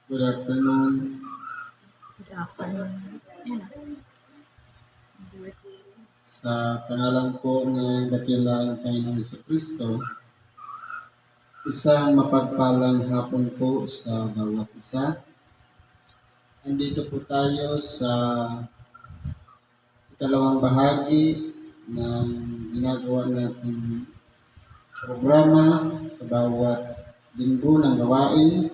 Good afternoon. Good afternoon. Sa pangalan po ng dakilang Panginoong Kristo, isang mapagpalang hapon po sa bawat isa. Andito po tayo sa ikalawang bahagi ng ginagawa nating programa sa bawat linggo ng gawain,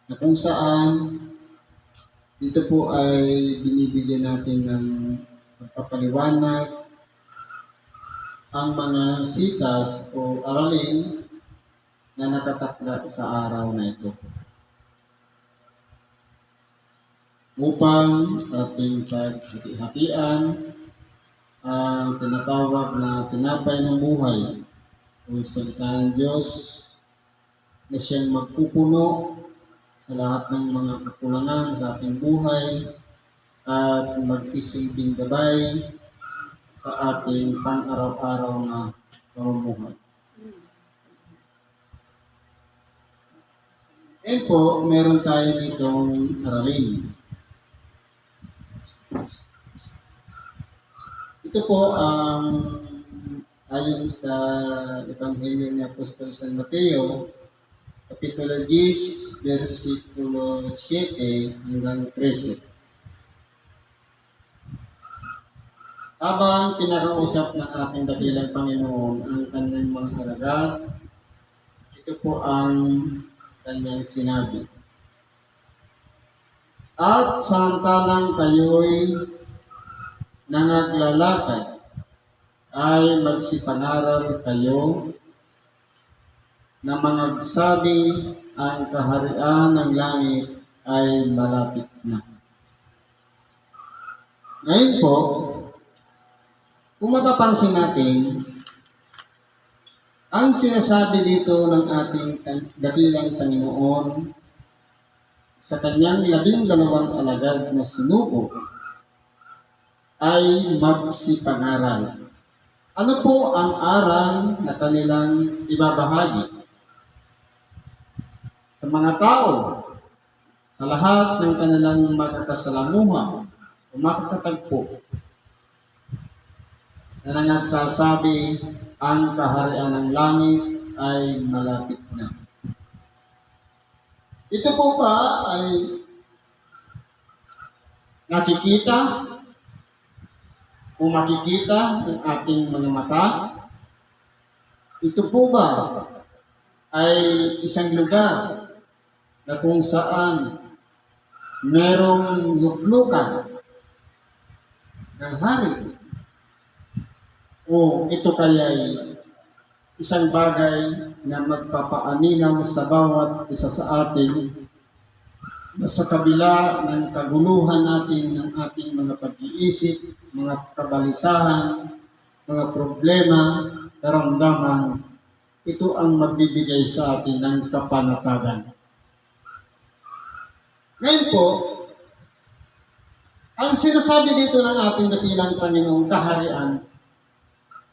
na kung saan dito po ay binibigyan natin ng pagpapaliwanag ang mga sitas o aralin na nakatakda sa araw na ito, upang ating paghati-hatian ang tinatawag na tinapay ng buhay o salita ng Diyos na siyang magpupuno sa lahat ng mga kakulangan sa ating buhay at magsisilbing gabay sa ating pang-araw-araw na pamumuhay. Ngayon po, meron tayo ditong aralin. Ito po ang ayon sa Ebanghelyo ni Apostol San Mateo, Kapitulo 10, versikulo 7 hanggang 13. Habang kinakausap ng ating dakilang Panginoon ang kanyang mga alagad, ito po ang kanyang sinabi. At samantalang kayo'y nangaglalakad, ay magsipangaral kayo na mangagsabi ang kaharian ng langit ay malapit na. Ngayon po, kung mapapansin natin, ang sinasabi dito ng ating dakilang Panginoon sa kanyang 12 alagad na sinugo ay magsipangaral. Ano po ang aral na kanilang ibabahagi sa mga tao, sa lahat ng kanilang magkakasalamuha o makakatagpo, na nagsasabi ang kaharian ng langit ay malapit na. Ito po ba ay nakikita o makikita ng ating mga mata? Ito po ba ay isang lugar na kung saan merong luklukan ng hari? O ito kaya'y isang bagay na magpapaaninaw sa bawat isa sa atin na sa kabila ng kaguluhan natin ng ating mga pag-iisip, mga kabalisahan, mga problema, karamdaman, ito ang magbibigay sa atin ng kapanatagan. Ngayon po, ang sinasabi dito ng ating dakilang Panginoong kaharian,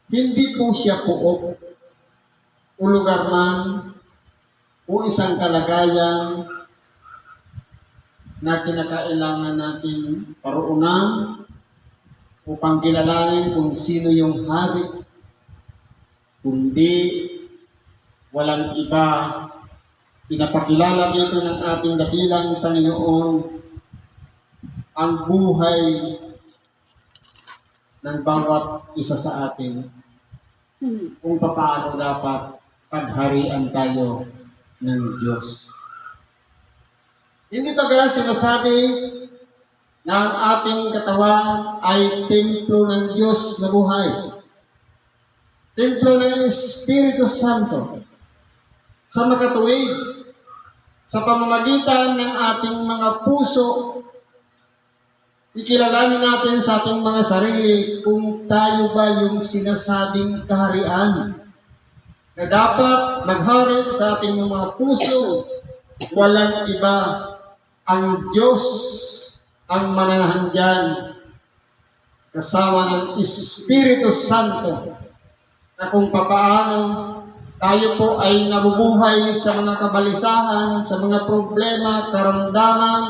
hindi po siya pook o lugar man o isang kalagayan na kinakailangan natin paruunan upang kilalanin kung sino yung hari, kundi walang iba. Pinapakilala dito ng ating dakilang Panginoon ang buhay ng bawat isa sa atin, kung paano dapat pagharian tayo ng Diyos. Hindi ba sinasabi na ang ating katawan ay templo ng Diyos na buhay? Templo ng Espiritu Santo. Sa makatuwid, sa pamamagitan ng ating mga puso, ikilalanin natin sa ating mga sarili kung tayo ba yung sinasabing kaharian na dapat maghari sa ating mga puso. Walang iba, ang Diyos ang mananahan dyan kasama ng Espiritu Santo, na kung papaano tayo po ay nabubuhay sa mga kabalisahan, sa mga problema, karamdaman,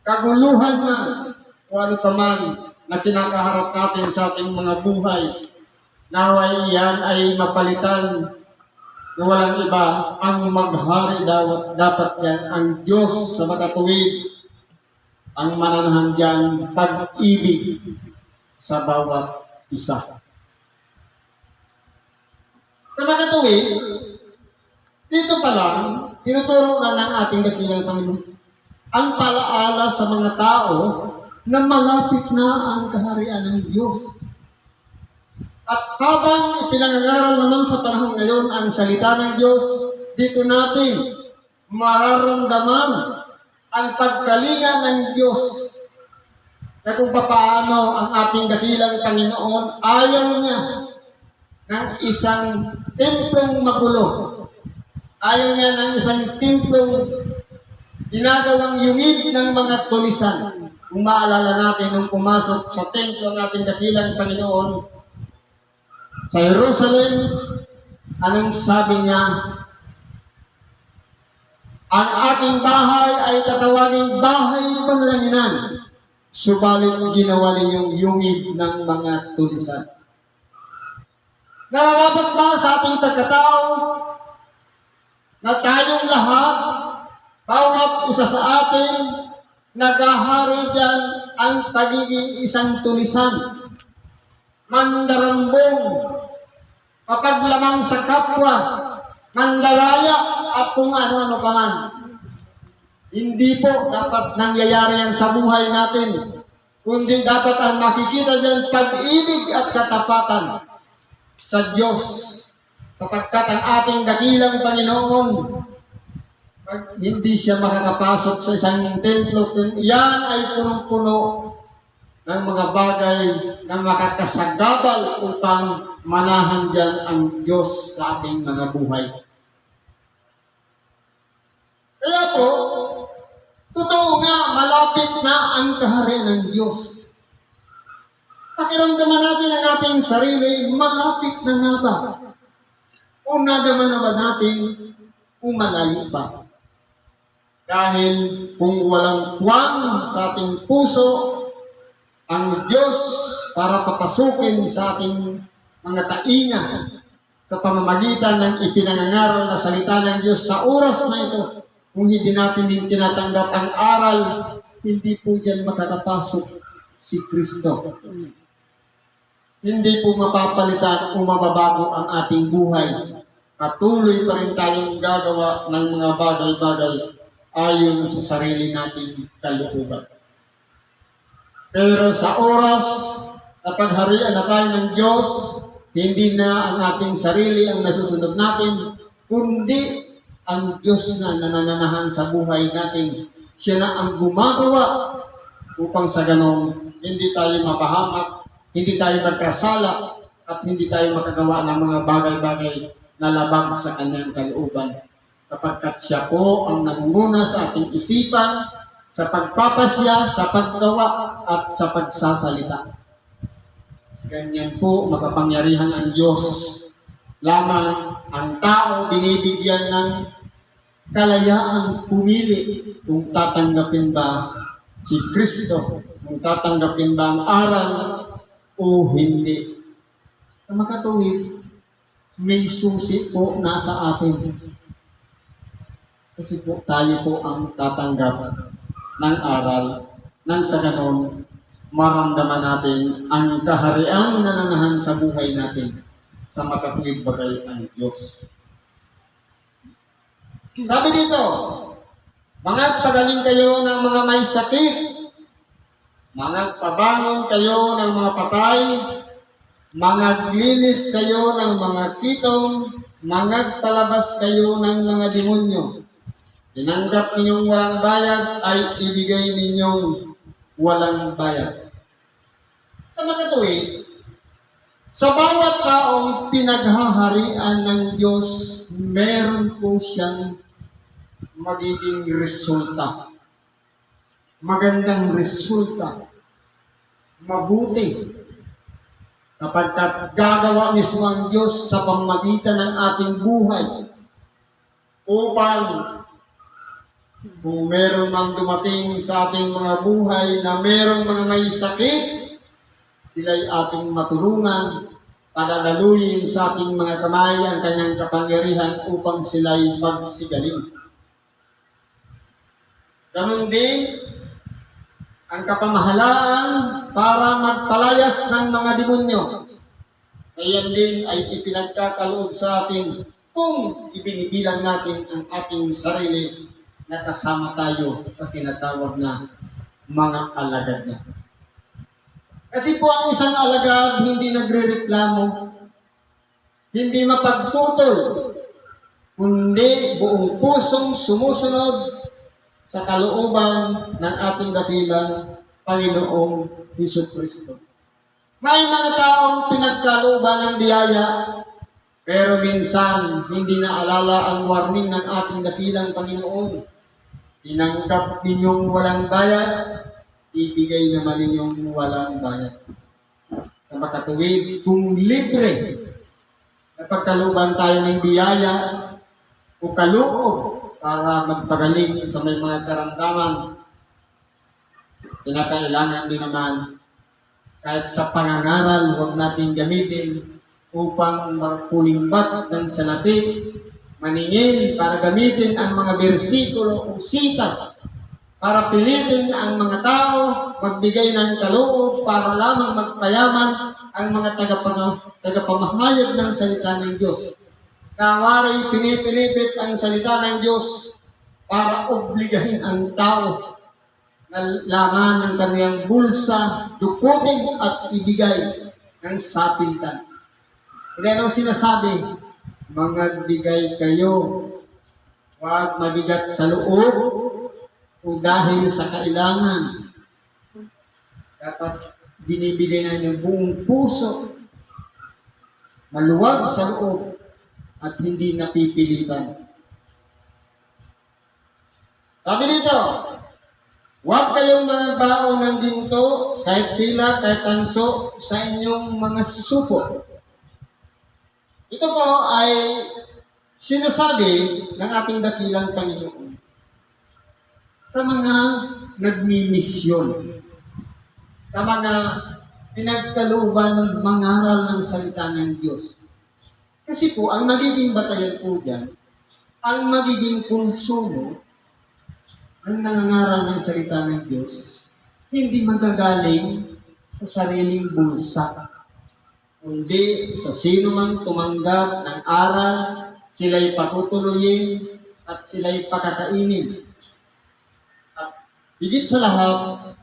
kaguluhan na, o ano pa man na kinakaharap natin sa ating mga buhay. Naway yan ay mapalitan na walang iba ang maghari dapat yan ang Diyos sa makatuwid, ang mananahan dyan pag-ibig sa bawat isa. Sa makatuwid, dito pa lang, tinuturo na ng ating dakilang Panginoon ang palaala sa mga tao na malapit na ang kaharian ng Diyos. At habang ipinangangaral naman sa panahon ngayon ang salita ng Diyos, dito natin mararamdaman ang pagkalinga ng Diyos na kung paano ang ating dakilang Panginoon ayaw niya ng isang templong magulo. Ayaw niya ng isang templong ginagawang yungib ng mga tulisan. Kung maalala natin nung pumasok sa templo ng ating dakilang Panginoon sa Jerusalem, anong sabi niya? Ang ating bahay ay tatawaging bahay panlanginan, subalit ginawa ninyong yungib ng mga tulisan. Nararapat ba sa ating pagkatao na tayong lahat, bawat isa sa atin, naghahari dyan ang pagiging isang tulisan, mandarambong, mapaglamang sa kapwa, mandalaya, at kung ano-ano pa man. Hindi po dapat nangyayari yan sa buhay natin, kundi dapat ang makikita dyan pag-ibig at katapatan sa Diyos, kapagkat ang ating dakilang Panginoon, pag hindi siya makakapasok sa isang templo, yan ay punong-puno ng mga bagay na makakasagabal upang manahan dyan ang Diyos sa ating mga buhay. Kaya po, totoo nga, malapit na ang kaharian ng Diyos. Pakiramdaman natin ang ating sarili, malapit na nga ba? O nadaman na ba natin, umalayo pa? Dahil kung walang tuwang sa ating puso, ang Diyos para papasukin sa ating mga tainga sa pamamagitan ng ipinangangaral na salita ng Diyos sa oras na ito, kung hindi natin din tinatanggap ang aral, hindi po dyan makakapasok si Kristo. Hindi po mapapalitan o mababago ang ating buhay. Patuloy pa rin tayong gagawa ng mga bagay-bagay ayon sa sarili nating kalooban. Pero sa oras na pagharian na tayo ng Diyos, hindi na ang ating sarili ang nasusunod natin, kundi ang Diyos na nananahan sa buhay natin. Siya na ang gumagawa upang sa ganon, hindi tayo mapahamak, hindi tayo magkasala, at hindi tayo makagawa ng mga bagay-bagay na labag sa kanyang kalooban. Kapagkat siya po ang nangunguna sa ating isipan, sa pagpapasya, sa paggawa, at sa pagsasalita. Ganyan po makapangyarihan ang Diyos. Lamang ang tao binibigyan ng kalayaang pumili kung tatanggapin ba si Kristo, kung tatanggapin ba ang aral o hindi. Sa makatuwid, may susi po nasa atin. Kasi po tayo po ang tatanggap ng aral nang sa ganon maramdaman natin ang kahariang nananahan sa buhay natin sa makatuwid bagay ang Diyos. Sabi dito, pagaling kayo ng mga may sakit, pabangon kayo ng mga patay, glinis kayo ng mga kitong, palabas kayo ng mga demonyo. Tinanggap ninyong walang bayad ay ibigay ninyong walang bayad. Sa makatuwid, sa bawat taong pinaghaharian ng Diyos, meron po siyang magiging resulta. Magandang resulta. Mabuti. Sapagkat gagawa mismo ang Diyos sa pamamagitan ng ating buhay upang kung meron mang dumating sa ating mga buhay na merong mga may sakit, sila'y ating matulungan, padadaluyin sa ating mga kamay ang kanyang kapangyarihan upang sila'y magsigaling. Ganun din ang kapamahalaan para magpalayas ng mga demonyo. Ayan din ay ipinagkakaloob sa atin kung ibinibilang natin ang ating sarili na kasama tayo sa tinatawag na mga alagad na. Kasi po ang isang alagad hindi nagre-reklamo, hindi mapagtutol, kundi buong pusong sumusunod sa kalooban ng ating dakilang Panginoong Jesucristo. May mga taong pinagkalooban ng biyaya, pero minsan hindi naalala ang warning ng ating dakilang Panginoon. Tinanggap ninyong walang bayad, ibigay naman ninyong walang bayad. Sa makatuwid, kung libre, na pagkalooban tayo ng biyaya o kaloob para magpagaling sa may mga karamdaman, kinakailangan din naman kahit sa pangangaral, huwag natin gamitin upang magkulimbat ng salapi, maningin para gamitin ang mga bersikulo o sitas para pilitin ang mga tao magbigay ng kaloob para lamang magpayaman ang mga tagapamahayag ng salita ng Diyos. Kawaray pinipilipit ang salita ng Diyos para obligahin ang tao na laman ng kaniyang bulsa, dukutin at ibigay ng sapiltan. Hindi anong sinasabi? Magbigay kayo, huwag mabigat sa loob o dahil sa kailangan. Dapat binibigay na ng buong puso, maluwag sa loob at hindi napipilitan. Sabi dito, huwag kayong magbaon ng ginto, kahit pila, kahit tanso, sa inyong mga supo. Ito po ay sinasabi ng ating dakilang Panginoon sa mga nagmimisyon, sa mga pinagkalooban mangaral ng salita ng Diyos. Kasi po, ang magiging batayan po dyan, ang magiging konsumo ng nangangaral ng salita ng Diyos, hindi magagaling sa sariling bulsa, kundi sa sino man tumanggap ng aral, sila'y patutuloyin at sila'y pakakainin. At higit sa lahat,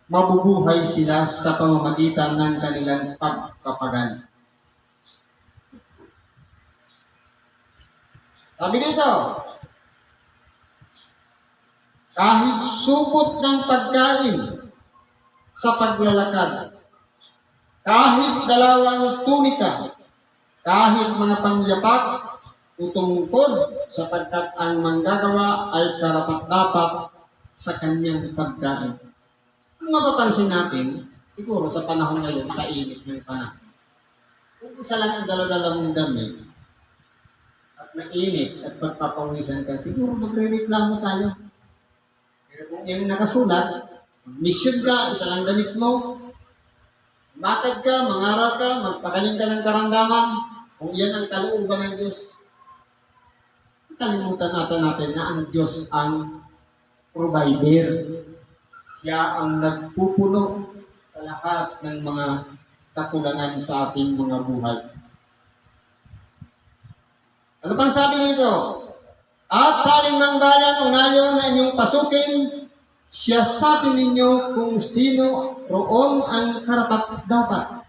mabubuhay sila sa pamamagitan ng kanilang pagkapagal. Sabi dito, kahit supot ng pagkain sa paglalakad, kahit dalawang tunika, kahit mga pangyapak, tutungkod sapagkat ang manggagawa ay karapat-dapat sa kanyang pagkain. Kung mapapansin natin, siguro sa panahon ngayon, sa init ng panahon, kung isa lang ang dala-dala mong damit, at mainit at pagpapawisan ka, siguro magre-reklamo tayo. Pero kung yung nakasulat, mission ka, isa lang damit mo, matag ka, mangaral ka, magpagaling ka ng karamdaman, kung yan ang kalooban ng Diyos, kalimutan natin na ang Diyos ang provider. Siya ang nagpupuno sa lahat ng mga kakulangan sa ating mga buhay. Ano pang sabi nito? At sa alinmang bayan, unayon na inyong pasukin, siyasatin ninyo kung sino roon ang karapat-dapat.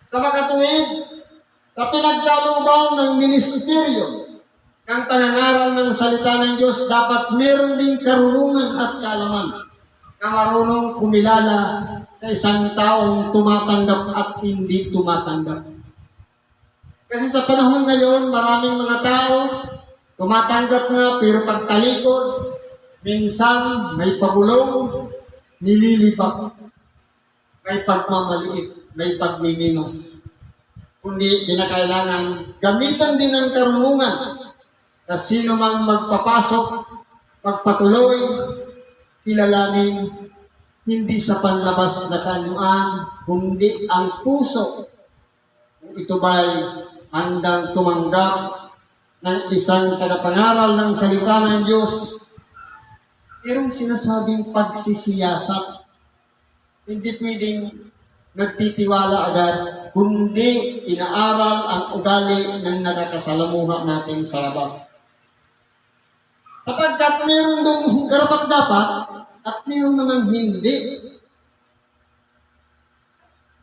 Sa makatuwid, sa pinagkalooban ng ministeryo ng pangangaral ng salita ng Diyos, dapat meron ding karunungan at kaalaman na marunong kumilala sa isang taong tumatanggap at hindi tumatanggap. Kasi sa panahon ngayon, maraming mga tao tumatanggap nga pero pagtalikod, minsan may pabulong, nililibak, may pagmamaliit. may pagmiminos. Kundi kinakailangan gamitan din ng karunungan na sino mang magpapasok, magpatuloy, kilalanin hindi sa panlabas na kanyuan, kundi ang puso. Kung ito ba'y handang tumanggap ng isang tagapangaral ng salita ng Diyos, merong sinasabing pagsisiyasat. Hindi pwedeng nagtitiwala agad, kundi inaaral ang ugali ng nakakasalamuha natin sa labas. Sapagkat meron dong karapat-dapat at meron naman hindi.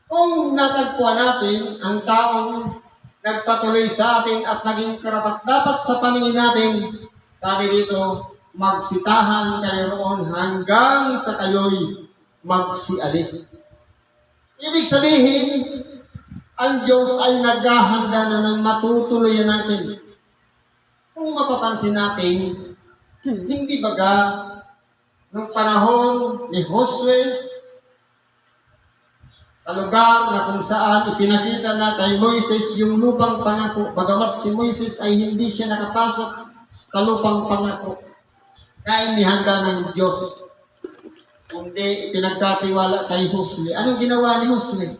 Kung natagpuan natin ang taong nagpatuloy sa atin at naging karapat-dapat sa paningin natin, sabi dito, magsitahan kayo roon hanggang sa kayo'y magsialis. Ibig sabihin, ang Diyos ay naghahanda na ng matutuloyan natin. Kung mapapansin natin, hindi baga nung panahon ni Josue, sa lugar na kung saan ipinakita na kay Moises yung lupang pangako, bagamat si Moises ay hindi siya nakapasok sa lupang pangako, kaya inihanda ng Diyos, kundi pinagkatiwala kay Josue. Anong ginawa ni Josue?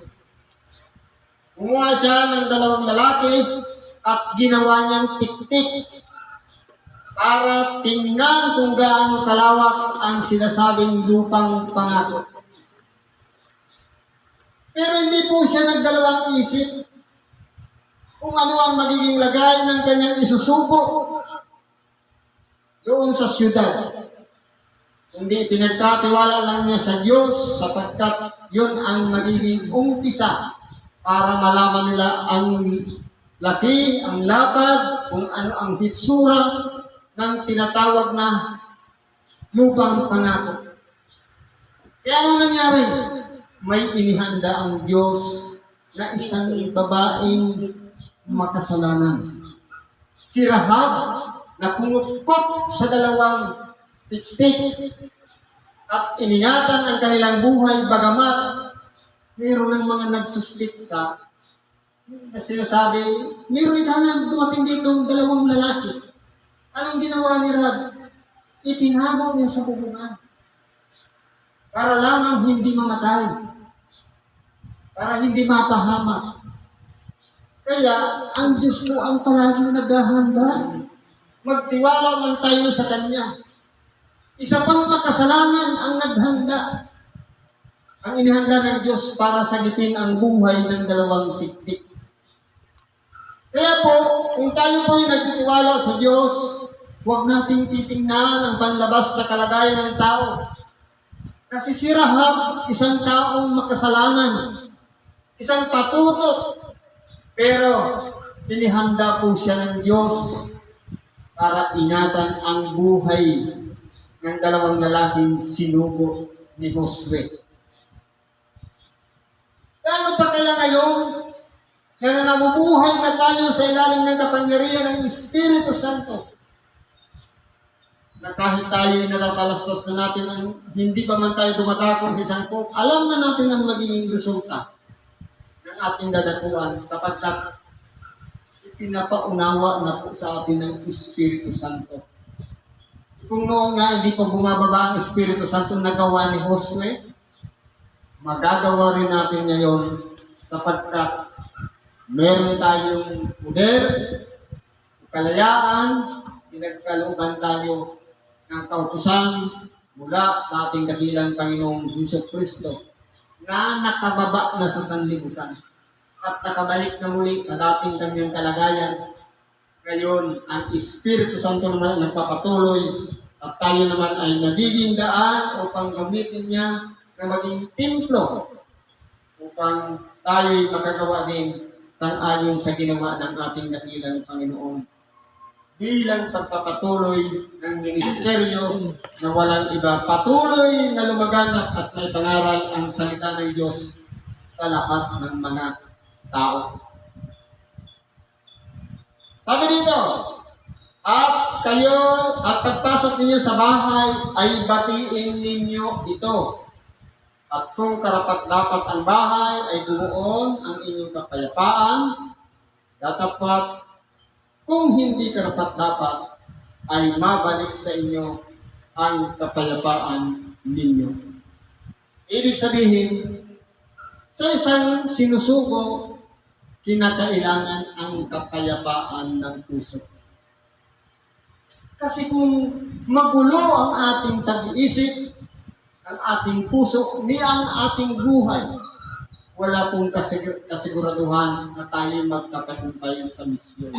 Kumuha siya ng 2 lalaki at ginawa niyang tik-tik para tingnan kung gaano kalawak ang sinasabing lupang pangako. Pero hindi po siya nagdalawang isip kung ano ang magiging lagay ng kanyang isusuko doon sa syudad. Hindi pinagkatiwala lang niya sa Diyos sapagkat yun ang magiging umpisa para malaman nila ang laki, ang lapad, kung ano ang hitsura ng tinatawag na lupang pangako. Kaya ano nangyari? May inihanda ang Diyos na isang babaeng makasalanan. Si Rahab na kumupkop sa 2 tiktik at iningatan ang kanilang buhay bagamat mayroon ng mga nagsuspitsa na sinasabi, mayroon na dumating ditong 2 lalaki. Anong ginawa ni Rahab? Itinago niya sa bubungan para lamang hindi mamatay, para hindi mapahamak. Kaya ang Diyos po ang palaging naghahanda. Magtiwala lang tayo sa Kanya. Isa pang makasalanan ang naghanda. Ang inihanda ng Diyos para sagipin ang buhay ng 2 tiktik. Kaya po, kung tayo po ay nagtitiwala sa Diyos, huwag nating titingnan ang panlabas na kalagayan ng tao. Kasi si Rahab, isang taong makasalanan, isang patutok, pero inihanda po siya ng Diyos para ingatan ang buhay ng 2 lalaking sinugo ni Josue. Paano pa kaya ngayon na namubuhay na tayo sa ilalim ng kapangyarihan ng Espiritu Santo? Na kahit tayo natatalastas na natin, hindi pa man tayo tumatakot sa isang kok, alam na natin ang magiging resulta ng ating dadakuan sapagkat pinapaunawa na po sa atin ng Espiritu Santo. Kung noon nga hindi pa bumababa ang Espiritu Santo na gawa ni Josue, magagawa rin natin ngayon sapagkat meron tayong poder, kalayaan, pinagkalooban tayo ng kautusan mula sa ating dakilang Panginoong Jesucristo na nakababa na sa sanlibutan at nakabalik na muli sa dating kanyang kalagayan. Ngayon, ang Espiritu Santo naman ang nagpapatuloy at tayo naman ay nagiging daan upang gamitin niya na maging templo upang tayo'y magagawa din sang-ayon sa ginawa ng ating dakilang Panginoon bilang pagpapatuloy ng ministeryo na walang iba. Patuloy na lumaganap at may pangaral ang salita ng Diyos sa lahat ng mga tao. Sabi dito, at kayo at pagpasok ninyo sa bahay ay batiin ninyo ito. At kung karapat-dapat ang bahay, ay doon ang inyong kapayapaan. Datapat, kung hindi karapat-dapat, ay mabalik sa inyo ang kapayapaan ninyo. Ibig sabihin, sa isang sinusugo, kinakailangan ang kapayapaan ng puso. Kasi kung magulo ang ating pag-iisip, ang ating puso, ni ang ating buhay, wala pong kasiguraduhan na tayo magtatagumpay sa misyon.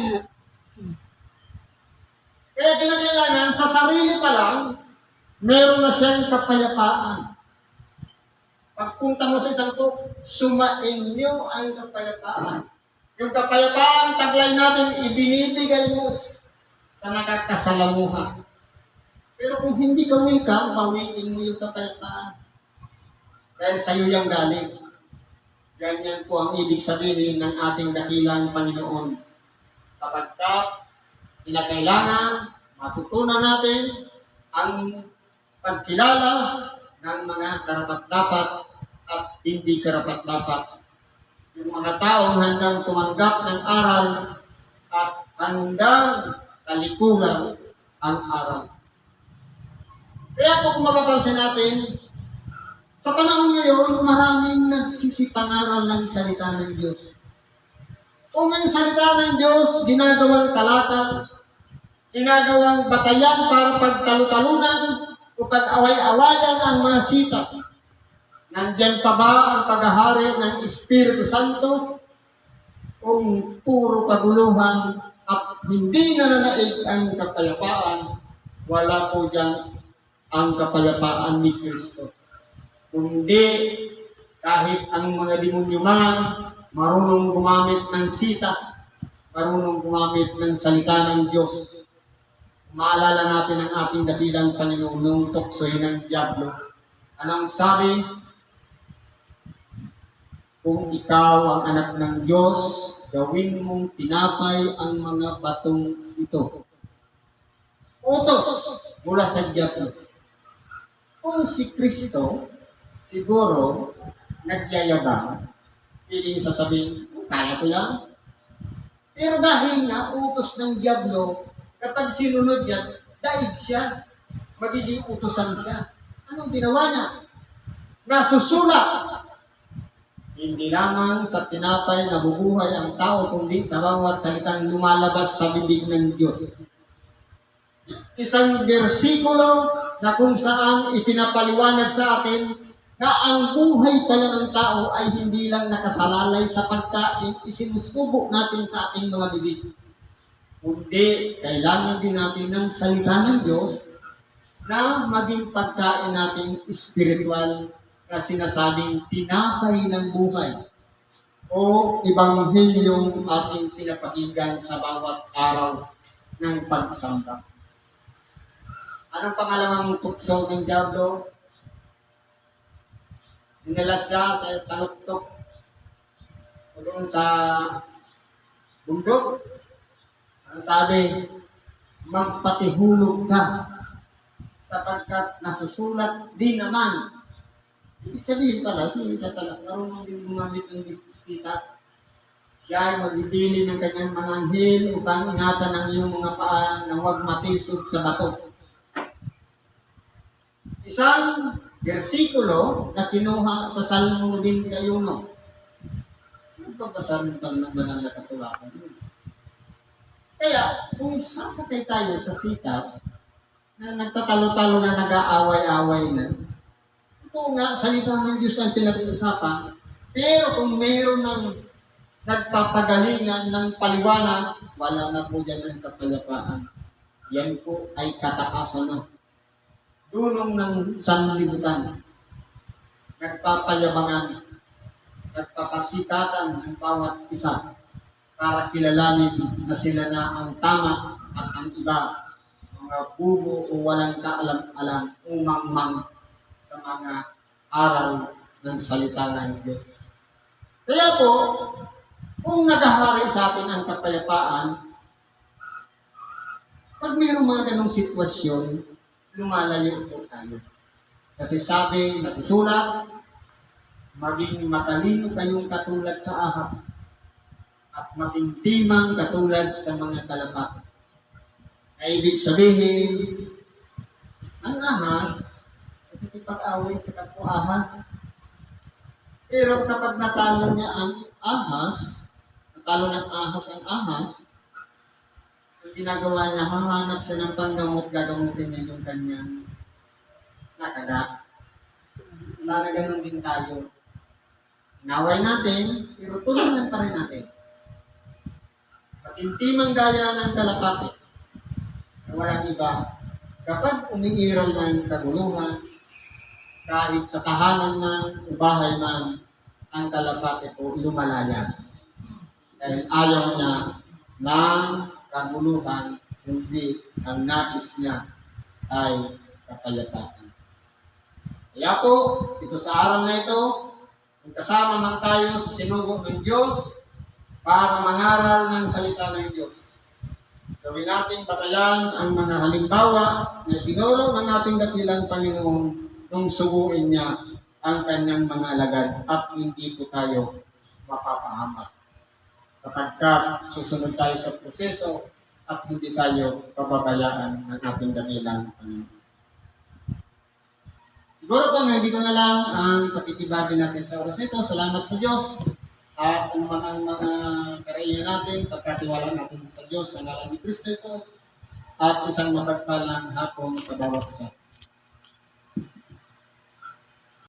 Kaya kinakailangan, sa sarili pa lang, meron na siyang kapayapaan. Pagpunta mo sa isang to, sumain niyo ang kapayapaan. Yung kapayapaan, taglay natin, ibinibigay mo sa nakakasalamuha. Pero kung hindi ka welcome, bawiin mo yung kapayapaan. Dahil sa'yo yung galing. Ganyan po ang ibig sabihin ng ating dakilang Panginoon. Sapagkat, kinakailangan, matutunan natin ang pagkilala ng mga karapat-dapat at hindi karapat-dapat. Yung mga taong handang tumanggap ng aral at handang talikuran ang aral. Kaya po kung mapapansin natin, sa panahon ngayon, maraming nagsisipangaral ng salita ng Diyos. Kung ang salita ng Diyos, ginagawang kalakal, ginagawang batayan para pagtalu-talunan o pag-away-awayan ang mga sitas. Nandyan pa ba ang paghahari ng Espiritu Santo? Kung puro kaguluhan at hindi nananaig ang kapayapaan, wala po dyan ang kapayapaan ni Kristo. Kundi kahit ang mga demonyo man marunong gumamit ng sitas, marunong gumamit ng salita ng Diyos. Maalala natin ang ating dakilang Panginoon nung tuksoy ng Diablo. Anong sabi? Kung ikaw ang anak ng Diyos, gawin mong tinapay ang mga batong ito. Utos mula sa Diablo. Kung si Kristo, siguro, nagyayabang, piling sasabihin, kaya ko yan. Pero dahil nga, utos ng Diablo, kapag sinunod yan, daig siya. Magiging utosan siya. Anong ginawa niya? Nasusulat. Hindi lamang sa tinapay na bubuhay ang tao, kundi sa bawat salitang lumalabas sa bibig ng Diyos. Isang bersikulo na kung saan ipinapaliwanag sa atin na ang buhay pala ng tao ay hindi lang nakasalalay sa pagkain, isinusubo natin sa ating mga bibig. Kundi, kailangan din natin ng salita ng Diyos na maging pagkain natin spiritual na sinasabing tinapay ng buhay o ebanghilyong ating pinapakinggan sa bawat araw ng pagsamba. Anong pangalawang tukso ng Diablo? Dinala siya sa taluktok o doon sa bundok. Ang sabi, magpatihulog ka sapagkat nasusulat din naman. Ibig sabihin pala, si Satanas, marunong din gumamit ng bisita. Siya ay magbibili ng kanyang mga anghel upang ingatan ang iyong mga paa na huwag matisod sa bato. Isang bersikulo na kinuha sa Salmo 91. Ang pagbasa ng banal na kasulatan. Kaya, kung sasakay tayo sa sitas, na nagtatalo-talo na nag-aaway-aaway na, ito nga, salita ng Diyos ang pinag-uusapan, pero kung mayroon ng nagpapagalingan ng paliwanag, wala na po dyan ang kapayapaan. Yan po ay kataasan na. Dunong ng sanlibutan, nagpapayabangan, nagpapasikatan ng bawat isa para kilalanin na sila na ang tama at ang iba, mga bubo o walang kaalam-alam, umangmang sa mga aral ng salita ng Diyos. Kaya po, kung naghahari sa atin ang kapayapaan, pag mayroong mga ganong sitwasyon, lumalayo po tayo. Kasi sabi, nasusulat, maging matalino kayong katulad sa ahas at maging timang katulad sa mga kalapati. Ay ibig sabihin, ang ahas, nakikipag-away sa kapwa ahas. Pero kapag natalo niya ang ahas, natalo ng ahas ang ahas, ang ginagawa niya, hahanap siya ng panggamot, gagamutin niya yung kanyang nakaga. Wala na ganun din tayo. Inaway natin, pero tulungan pa rin natin. Matintimang gaya ng kalapati, na walang iba. Kapag umiiral ng kaguluhan, kahit sa tahanan man o bahay man, ang kalapati po lumalayas. Dahil ayaw niya ng kaguluhan, hindi ang nais niya ay kapayapaan. Kaya po, ito sa araw na ito, kasama man tayo sa sinugo ng Diyos para mangaral ng salita ng Diyos. Gawin natin batayan ang mga halimbawa na tinuro ng ating dakilang Panginoon nung suguin niya ang kanyang mga alagad at hindi po tayo mapapahamak. Kapagka susunod tayo sa proseso at hindi tayo pababayaan ng ating dakilang Panginoon. Siguro po hanggang dito na lang ang pakikibagin natin sa oras nito. Salamat sa Diyos. At ano man ang mga karaihan natin, pagkatiwala natin sa Diyos, sa ngalan ni Kristo ito, at isang mapagpalang hapon sa bawat isa.